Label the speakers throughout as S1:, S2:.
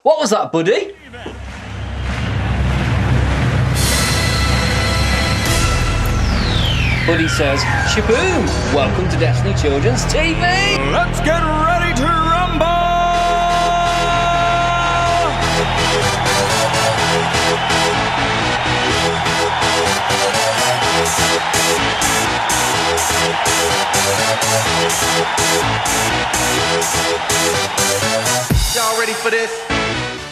S1: What was that, buddy? Buddy says, shaboom! Welcome to Destiny Children's TV!
S2: Let's get ready to rumble! Y'all ready for this?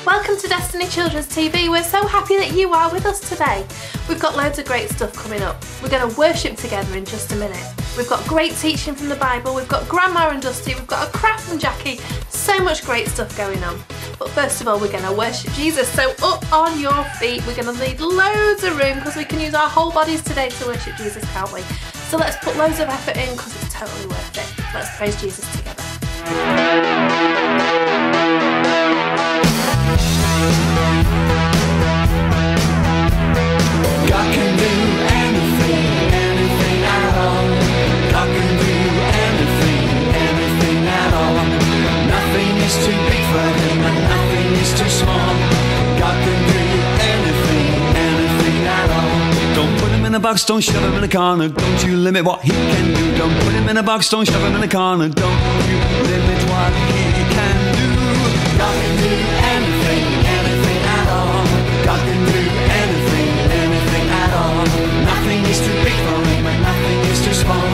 S3: Welcome to Destiny Children's TV. We're so happy that you are with us today. We've got loads of great stuff coming up. We're going to worship together in just a minute. We've got great teaching from the Bible. We've got Grandma and Dusty. We've got a craft from Jackie. So much great stuff going on. But first of all, we're going to worship Jesus. So up on your feet. We're going to need loads of room because we can use our whole bodies today to worship Jesus, can't we? So let's put loads of effort in because it's totally worth it. Let's praise Jesus together.
S2: God can do anything, anything at all. God can do anything, anything at all. Nothing is too big for him and nothing is too small. God can do anything, anything at all. Don't put him in a box, don't shove him in a corner. Don't you limit what he can do. Don't put him in a box, don't shove him in a corner. Don't you limit what he can do. God can do anything, anything at all. God can do anything, anything at all. Nothing is too big for him and nothing is too small.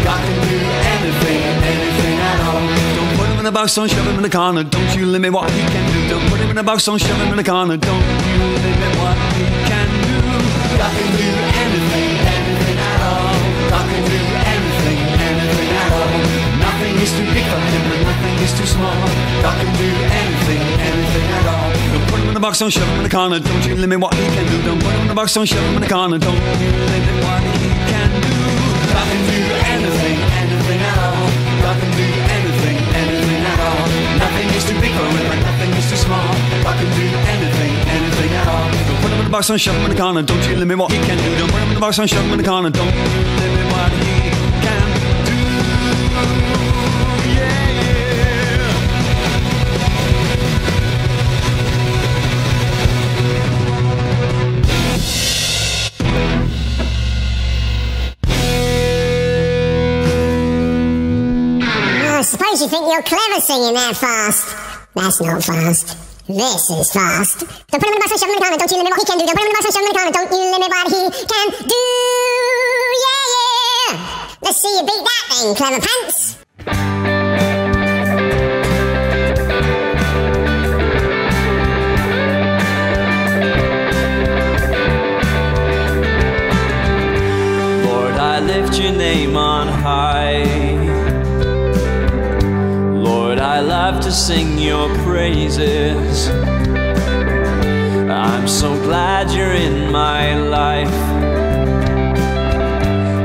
S2: God can do anything, anything at all. Don't put him in a box, don't shove him in a corner. Don't you limit what he can do. Don't put him in a box, don't shove him in a corner. Don't you limit what he can do. God can do anything, anything at all. God can do anything, anything at all. Nothing is too big for him and nothing is too small. God can do anything, anything at all. Don't put him in a box, don't shove him in a corner. Don't you limit what he can do. Don't put him in a box, don't shove him in a corner. Don't you limit what he can do. God can do anything, anything at all. God can do anything, anything at all. Nothing is too big for him and nothing is too small. God can do anything, anything at all. Don't put him in a box, don't shove him in a corner. Don't you limit what he can do. Don't put him in a box, don't shove him in a corner. Don't you limit what he can do. Yeah, yeah.
S4: I suppose you think you're clever singing that fast. That's not fast. This is fast. Don't put him in the box and shove him in the corner. Don't you limit what he can do. Don't put him in the box and shove him in the corner. Don't you limit what he can do. Yeah, yeah. Let's see you beat that thing, clever pants.
S2: Lord, I lift your name on high. Lord, I love to sing your praises. I'm so glad you're in my life.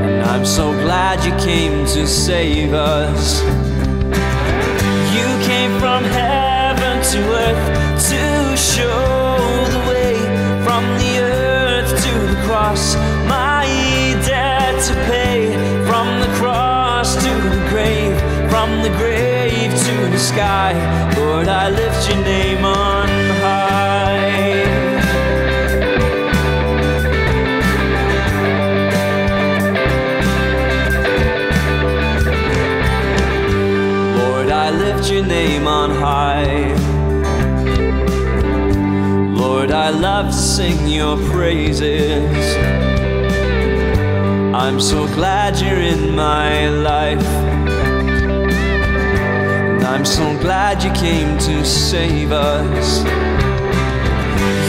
S2: And I'm so glad you came to save us. You came from heaven to earth to show the way. From the earth to the cross, my debt to pay. From the cross to the grave, from the grave to the sky. Lord, I lift your name on high. Lord, I lift your name on high. Lord, I love to sing your praises. I'm so glad you're in my life. I'm so glad you came to save us.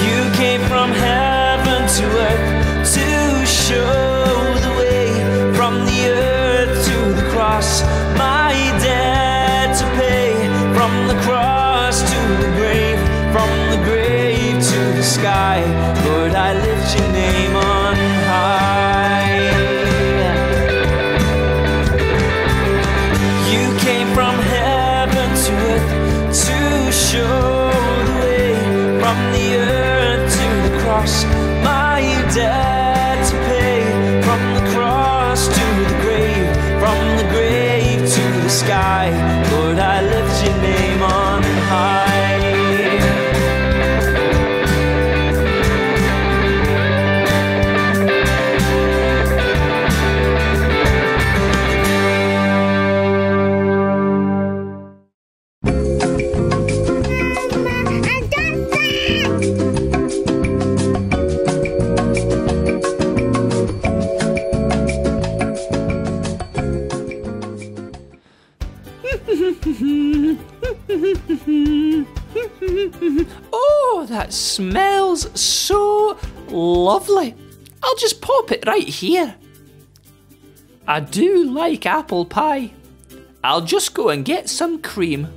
S2: You came from heaven to earth to show the way. From the earth to the cross, my debt to pay. From the cross to the grave, from the grave to the sky. Lord, I lift your name on high. You came from heaven to earth to show the way. From the earth to the cross, my debt to pay. From the cross to the grave, from the grave to the sky. Lord, I lift your name on high.
S5: Oh, that smells so lovely. I'll just pop it right here. I do like apple pie. I'll just go and get some cream.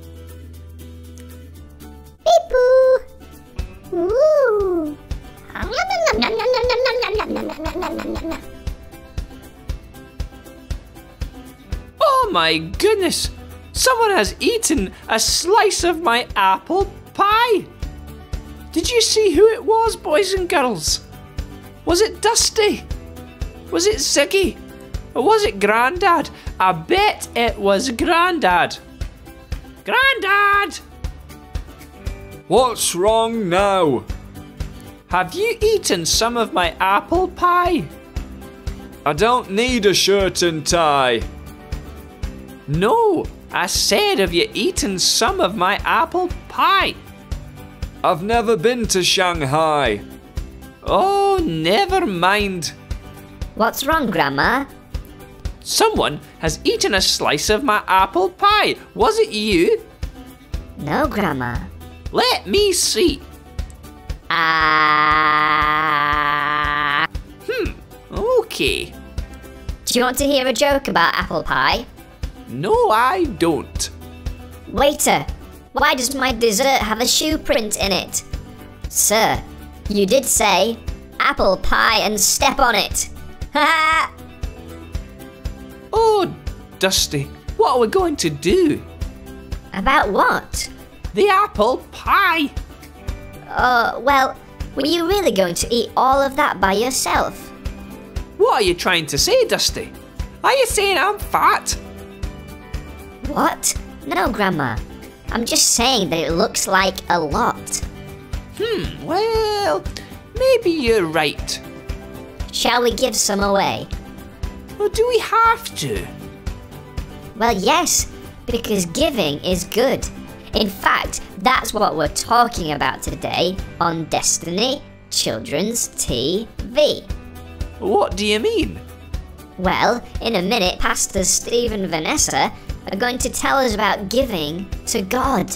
S4: Beep-boo. Ooh.
S5: Oh my goodness! Someone has eaten a slice of my apple pie! Did you see who it was, boys and girls? Was it Dusty? Was it Ziggy? Or was it Grandad? I bet it was Grandad. Grandad!
S6: What's wrong now?
S5: Have you eaten some of my apple pie?
S6: I don't need a shirt and tie.
S5: No, I said, have you eaten some of my apple pie?
S6: I've never been to Shanghai.
S5: Oh, never mind.
S7: What's wrong, Grandma?
S5: Someone has eaten a slice of my apple pie. Was it you?
S7: No, Grandma.
S5: Let me see. Okay.
S7: Do you want to hear a joke about apple pie?
S5: No, I don't.
S7: Waiter, why does my dessert have a shoe print in it? Sir, you did say apple pie and step on it. Ha!
S5: Oh, Dusty, what are we going to do?
S7: About what?
S5: The apple pie.
S7: Well, were you really going to eat all of that by yourself?
S5: What are you trying to say, Dusty? Are you saying I'm fat?
S7: What? No, Grandma. I'm just saying that it looks like a lot.
S5: Well, maybe you're right.
S7: Shall we give some away?
S5: Well, do we have to?
S7: Well, yes, because giving is good. In fact, that's what we're talking about today on Destiny Children's TV.
S5: What do you mean?
S7: Well, in a minute, Pastors Steve and Vanessa are going to tell us about giving to God.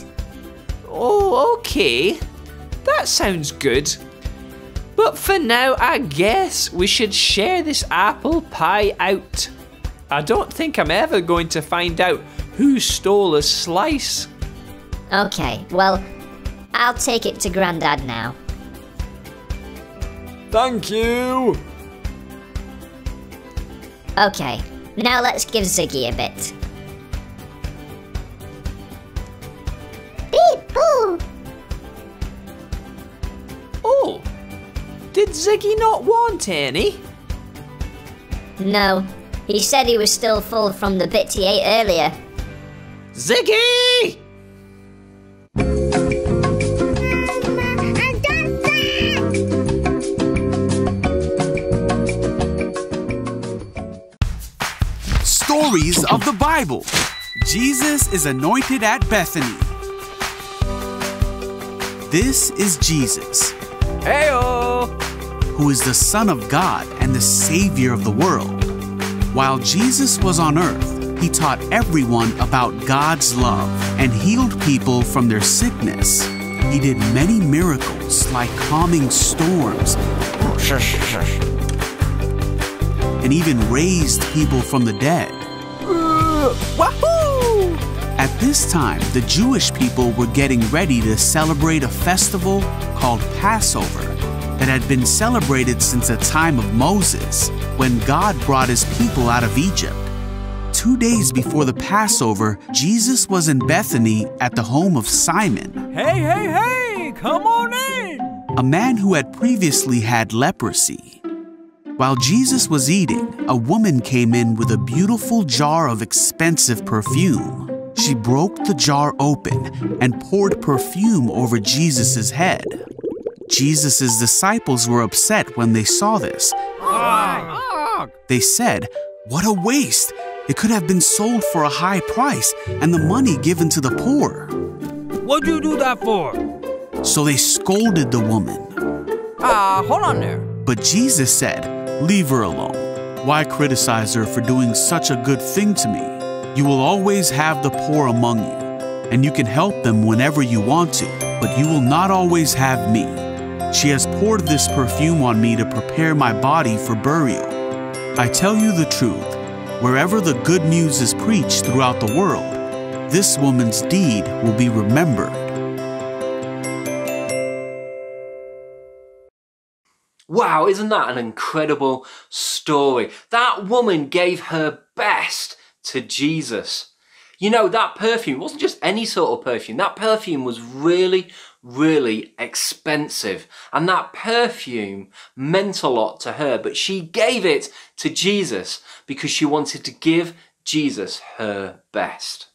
S5: Oh, okay. That sounds good. But for now, I guess we should share this apple pie out. I don't think I'm ever going to find out who stole a slice.
S7: Okay, well, I'll take it to Grandad now.
S6: Thank you.
S7: Okay, now let's give Ziggy a bit.
S4: Beep-boo.
S5: Oh, did Ziggy not want any?
S7: No, he said he was still full from the bit he ate earlier.
S5: Ziggy!
S8: Stories of the Bible. Jesus is anointed at Bethany. This is Jesus,
S5: Heyo!
S8: who is the Son of God and the Savior of the world. While Jesus was on earth, he taught everyone about God's love and healed people from their sickness. He did many miracles like calming storms and even raised people from the dead.
S5: Wahoo!
S8: At this time, the Jewish people were getting ready to celebrate a festival called Passover that had been celebrated since the time of Moses, when God brought his people out of Egypt. 2 days before the Passover, Jesus was in Bethany at the home of Simon,
S9: Hey, come on in.
S8: a man who had previously had leprosy. While Jesus was eating, a woman came in with a beautiful jar of expensive perfume. She broke the jar open and poured perfume over Jesus' head. Jesus' disciples were upset when they saw this. They said, "What a waste! It could have been sold for a high price and the money given to the poor."
S9: What'd you do that for?
S8: So they scolded the woman.
S9: Hold on there.
S8: But Jesus said, "Leave her alone. Why criticize her for doing such a good thing to me? You will always have the poor among you, and you can help them whenever you want to, but you will not always have me. She has poured this perfume on me to prepare my body for burial. I tell you the truth, wherever the good news is preached throughout the world, this woman's deed will be remembered.
S1: Wow, isn't that an incredible story? That woman gave her best to Jesus. You know, that perfume wasn't just any sort of perfume. That perfume was really, really expensive. And that perfume meant a lot to her, but she gave it to Jesus because she wanted to give Jesus her best.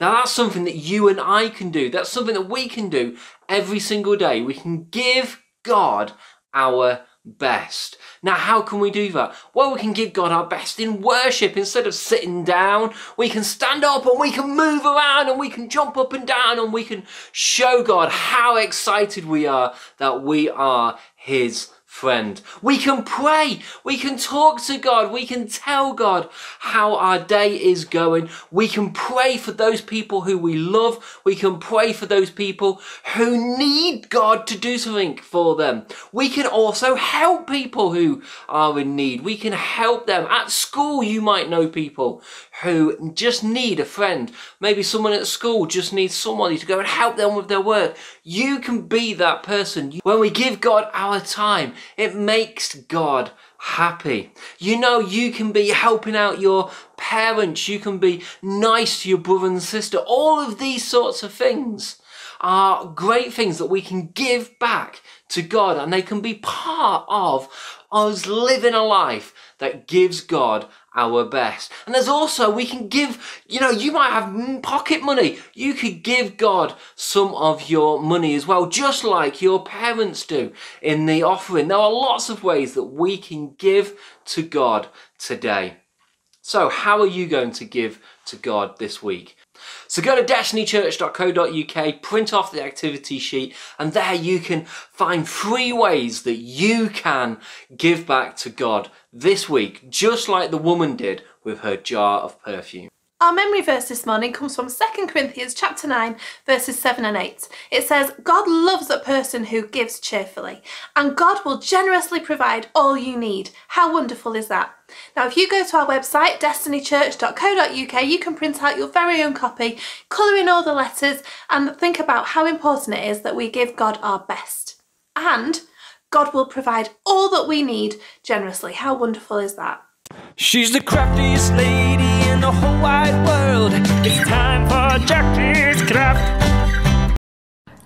S1: Now that's something that you and I can do. That's something that we can do every single day. We can give God our best. Now, how can we do that? Well, we can give God our best in worship. Instead of sitting down, we can stand up and we can move around and we can jump up and down and we can show God how excited we are that we are His friend. We can pray, we can talk to God, we can tell God how our day is going. We can pray for those people who we love. We can pray for those people who need God to do something for them. We can also help people who are in need. We can help them. At school, you might know people who just need a friend. Maybe someone at school just needs somebody to go and help them with their work. You can be that person. When we give God our time, it makes God happy. You know, you can be helping out your parents. You can be nice to your brother and sister. All of these sorts of things are great things that we can give back to God, and they can be part of us living a life that gives God our best. And there's also, we can give, you know, you might have pocket money. You could give God some of your money as well, just like your parents do in the offering. There are lots of ways that we can give to God today. So how are you going to give to God this week? So go to destinychurch.co.uk, print off the activity sheet, and there you can find 3 ways that you can give back to God this week, just like the woman did with her jar of perfume.
S3: Our memory verse this morning comes from 2 Corinthians chapter 9, verses 7 and 8. It says, God loves a person who gives cheerfully, and God will generously provide all you need. How wonderful is that? Now, if you go to our website, destinychurch.co.uk, you can print out your very own copy, colour in all the letters, and think about how important it is that we give God our best. And God will provide all that we need generously. How wonderful is that?
S9: She's the craftiest lady in the whole wide world. It's time for Jackie's Craft.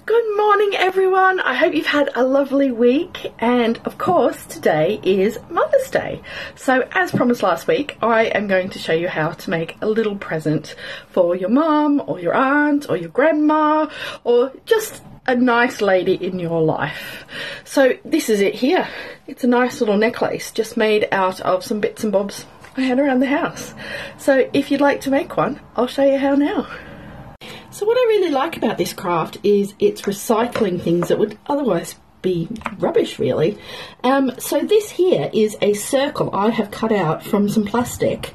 S10: Good morning, everyone. I hope you've had a lovely week, and of course today is Mother's Day. So as promised last week, I am going to show you how to make a little present for your mum or your aunt or your grandma or just a nice lady in your life. So this is it here. It's a nice little necklace just made out of some bits and bobs I had around the house. So if you'd like to make one, I'll show you how now. So what I really like about this craft is it's recycling things that would otherwise be rubbish, really. So this here is a circle I have cut out from some plastic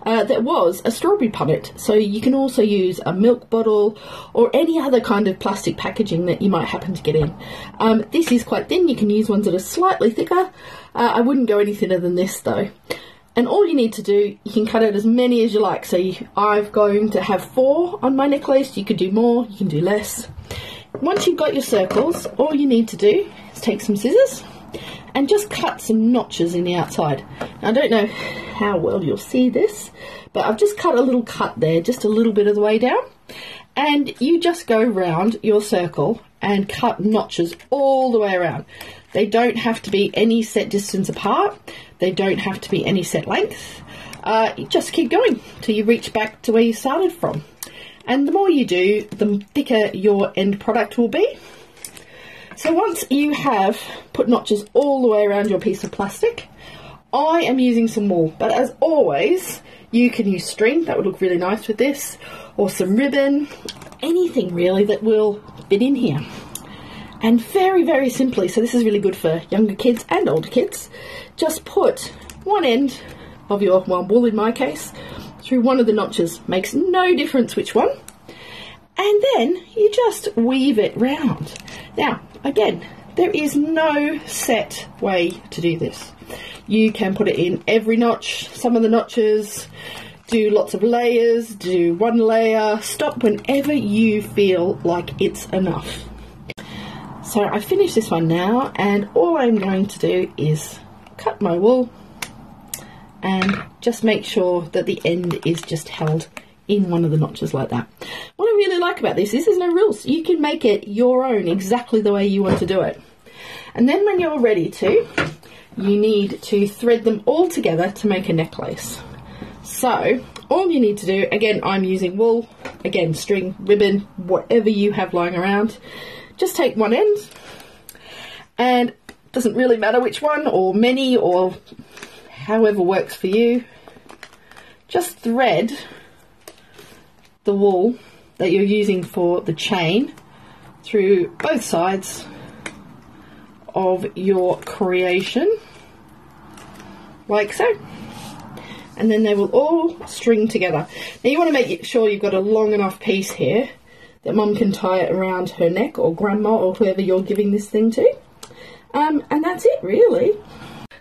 S10: that was a strawberry punnet. So you can also use a milk bottle or any other kind of plastic packaging that you might happen to get in. This is quite thin. You can use ones that are slightly thicker. I wouldn't go any thinner than this though. And all you need to do, you can cut out as many as you like. So I'm going to have 4 on my necklace. You could do more, you can do less. Once you've got your circles, all you need to do is take some scissors and just cut some notches in the outside. Now, I don't know how well you'll see this, but I've just cut a little cut there, just a little bit of the way down. And you just go around your circle and cut notches all the way around. They don't have to be any set distance apart. They don't have to be any set length. You just keep going till you reach back to where you started from. And the more you do, the thicker your end product will be. So once you have put notches all the way around your piece of plastic, I am using some wool. But as always, you can use string. That would look really nice with this. Or some ribbon. Anything really that will fit in here. And very, very simply, so this is really good for younger kids and older kids, just put one end of your wool, in my case, through one of the notches. Makes no difference which one. And then you just weave it round. Now, again, there is no set way to do this. You can put it in every notch, some of the notches, do lots of layers, do one layer, stop whenever you feel like it's enough. So I finished this one now, and all I'm going to do is cut my wool and just make sure that the end is just held in one of the notches like that. What I really like about this is there's no rules. You can make it your own, exactly the way you want to do it. And then when you're ready to, you need to thread them all together to make a necklace. So all you need to do, again, I'm using wool, again, string, ribbon, whatever you have lying around. Just take one end, and it doesn't really matter which one, or many, or however works for you. Just thread the wool that you're using for the chain through both sides of your creation, like so, and then they will all string together. Now you want to make sure you've got a long enough piece here that Mum can tie it around her neck, or Grandma, or whoever you're giving this thing to, and that's it really.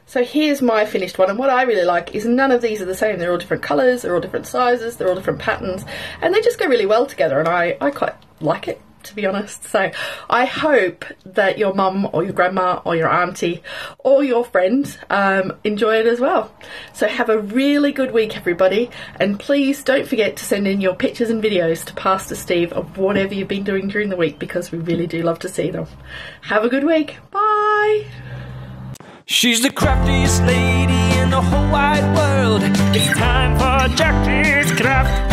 S10: So here's my finished one, and what I really like is none of these are the same. They're all different colours, they're all different sizes, they're all different patterns, and they just go really well together, and I quite like it, to be honest. So I hope that your mum or your grandma or your auntie or your friend enjoy it as well. So have a really good week, everybody, and please don't forget to send in your pictures and videos to Pastor Steve of whatever you've been doing during the week, because we really do love to see them. Have a good week. Bye.
S9: She's the craftiest lady in the whole wide world. It's time for Jackie's Craft.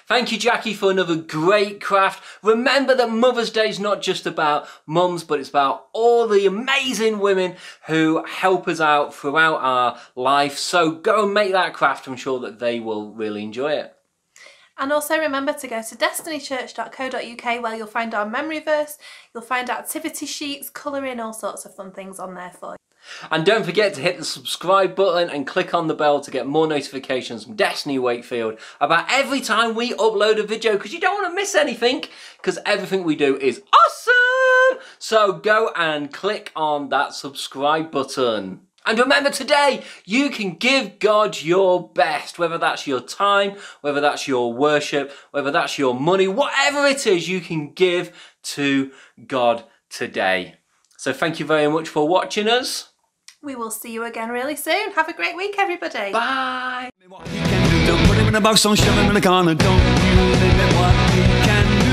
S1: Thank you, Jackie, for another great craft. Remember that Mother's Day is not just about mums, but it's about all the amazing women who help us out throughout our life. So go and make that craft. I'm sure that they will really enjoy it.
S3: And also remember to go to destinychurch.co.uk, where you'll find our memory verse, you'll find activity sheets, colouring, all sorts of fun things on there for you.
S1: And don't forget to hit the subscribe button and click on the bell to get more notifications from Destiny Wakefield about every time we upload a video, because you don't want to miss anything, because everything we do is awesome. So go and click on that subscribe button. And remember, today you can give God your best, whether that's your time, whether that's your worship, whether that's your money, whatever it is, you can give to God today. So thank you very much for watching us.
S3: We will see you again really soon. Have a great week, everybody.
S1: Bye.
S2: Don't put him in a box, don't shove him in a corner, don't you limit what he can do.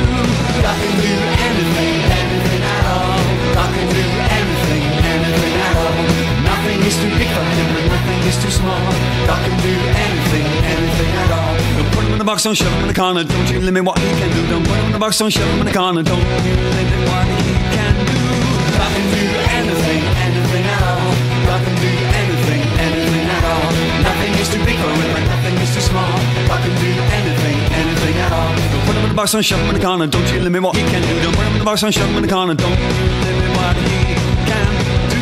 S2: God can do anything, anything at all. God can do anything, anything at all. Nothing is too big for him and nothing is too small. God can do anything, anything at all. Don't put him in a box, don't shove him in a corner, don't you limit what he can do. Don't put him in a box, don't shove him in a corner, don't you limit what he can do. God can do anything, anything at all. God can do anything, anything at all. Nothing is too big for him and nothing is too small. God can do anything, anything at all. Don't put him in a box, don't shove him in a corner, don't you limit what he can do. Don't put him in a box, don't shove him in a corner, don't you limit what he can do.